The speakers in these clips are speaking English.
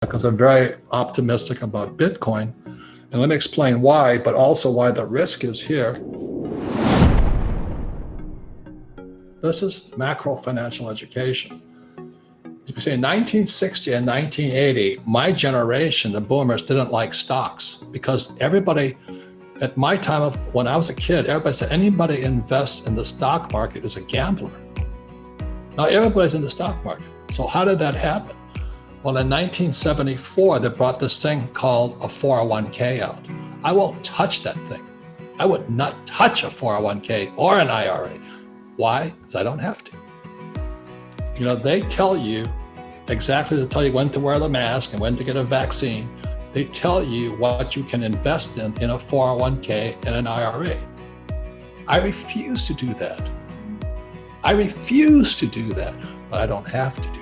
because I'm very optimistic about Bitcoin. And let me explain why, but also why the risk is here. This is macro financial education. Between 1960 and 1980, my generation, the boomers, didn't like stocks because everybody, at my time of when I was a kid, everybody said anybody invests in the stock market is a gambler. Now everybody's in the stock market. So how did that happen? Well, in 1974, they brought this thing called a 401k out. I won't touch that thing. I would not touch a 401k or an IRA. Why? Because I don't have to. You know, they tell you exactly, they tell you when to wear the mask and when to get a vaccine. They tell you what you can invest in a 401k and an IRA. I refuse to do that. I refuse to do that, but I don't have to do that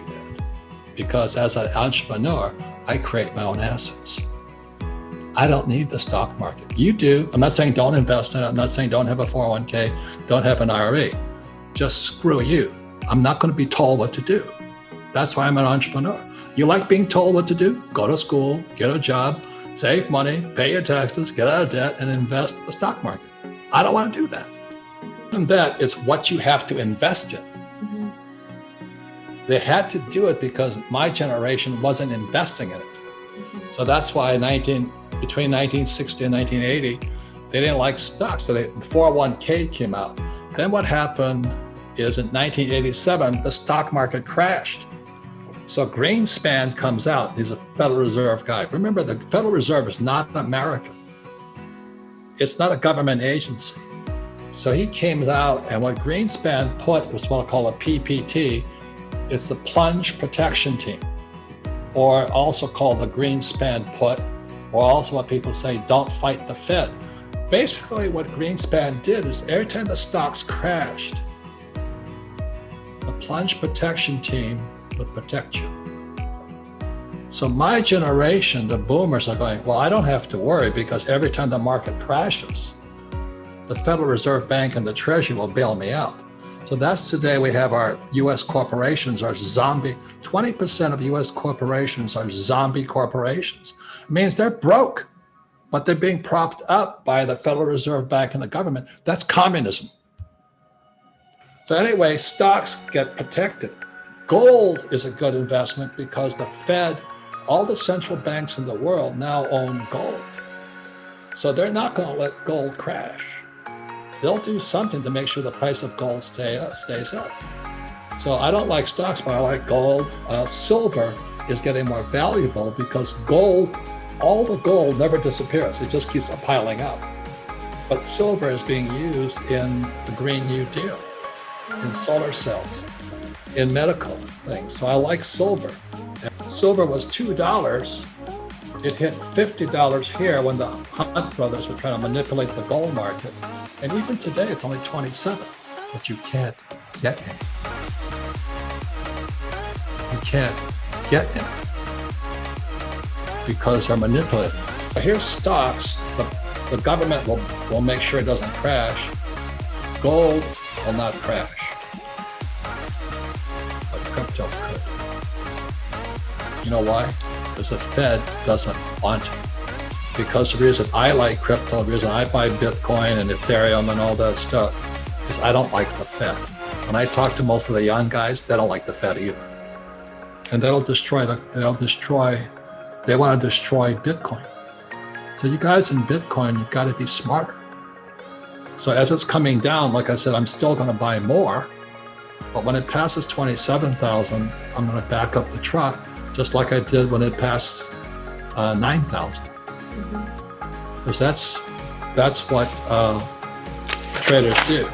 because as an entrepreneur, I create my own assets. I don't need the stock market. You do. I'm not saying don't invest in it. I'm not saying don't have a 401k, don't have an IRA. Just screw you. I'm not going to be told what to do. That's why I'm an entrepreneur. You like being told what to do? Go to school, get a job, save money, pay your taxes, get out of debt, and invest in the stock market. I don't want to do that. And that is what you have to invest in. Mm-hmm. They had to do it because my generation wasn't investing in it. Mm-hmm. So that's why between 1960 and 1980, they didn't like stocks. So the 401k came out. Then what happened is in 1987, the stock market crashed. So Greenspan comes out. He's a Federal Reserve guy. Remember, the Federal Reserve is not American. It's not a government agency. So he came out, and what Greenspan put was what I call a PPT. It's the Plunge Protection Team, or also called the Greenspan put, or also what people say, don't fight the Fed. Basically, what Greenspan did is every time the stocks crashed, the Plunge Protection Team would protect you. So my generation, the boomers, are going, well, I don't have to worry because every time the market crashes, the Federal Reserve Bank and the Treasury will bail me out. So that's today we have our US corporations are zombie. 20% of US corporations are zombie corporations. It means they're broke, but they're being propped up by the Federal Reserve Bank and the government. That's communism. So anyway, stocks get protected. Gold is a good investment because the Fed, all the central banks in the world now own gold. So they're not going to let gold crash. They'll do something to make sure the price of gold stays up. So I don't like stocks, but I like gold. Silver is getting more valuable because gold, all the gold never disappears. It just keeps piling up. But silver is being used in the Green New Deal, in solar cells, in medical things. So I like silver. And silver was $2. It hit $50 here when the Hunt brothers were trying to manipulate the gold market. And even today, it's only 27, but you can't get any. You can't get any because they're manipulated. But here's stocks. The government will make sure it doesn't crash. Gold will not crash, but crypto could. You know why? Because the Fed doesn't want it. Because the reason I like crypto, the reason I buy Bitcoin and Ethereum and all that stuff is I don't like the Fed. When I talk to most of the young guys, they don't like the Fed either. And they want to destroy Bitcoin. So you guys in Bitcoin, you've got to be smarter. So as it's coming down, like I said, I'm still going to buy more. But when it passes 27,000, I'm going to back up the truck, just like I did when it passed 9,000. Because that's what traders do.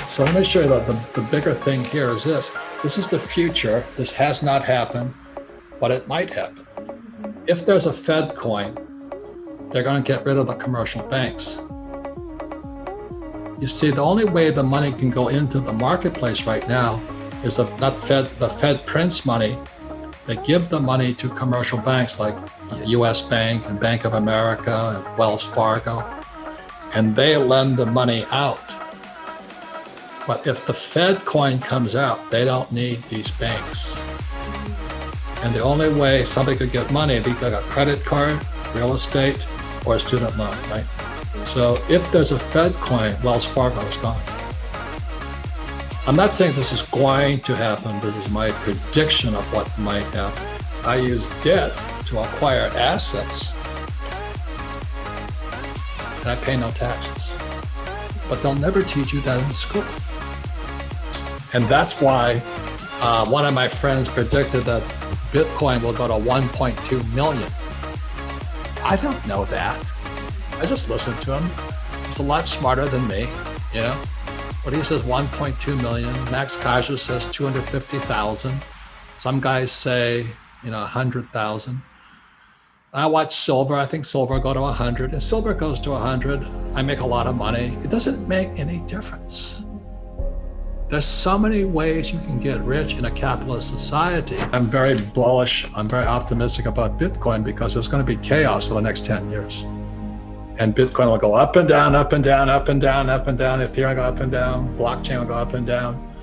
So let me show you that the bigger thing here is this. This is the future. This has not happened, but it might happen. If there's a Fed coin, they're going to get rid of the commercial banks. You see, the only way the money can go into the marketplace right now is the Fed prints money. They give the money to commercial banks like US Bank and Bank of America and Wells Fargo, and they lend the money out. But if the Fed coin comes out, they don't need these banks. And the only way somebody could get money, they got a credit card, real estate, or a student loan, right? So if there's a Fed coin, Wells Fargo is gone. I'm not saying this is going to happen. This is my prediction of what might happen. I use debt to acquire assets, and I pay no taxes. But they'll never teach you that in school. And that's why one of my friends predicted that Bitcoin will go to 1.2 million. I don't know that. I just listened to him. He's a lot smarter than me, you know? But he says 1.2 million. Max Kaiser says 250,000. Some guys say, 100,000. I watch silver. I think silver will go to 100. If silver goes to 100, I make a lot of money. It doesn't make any difference. There's so many ways you can get rich in a capitalist society. I'm very bullish. I'm very optimistic about Bitcoin because there's going to be chaos for the next 10 years. And Bitcoin will go up and down, up and down, up and down, up and down. Ethereum will go up and down. Blockchain will go up and down.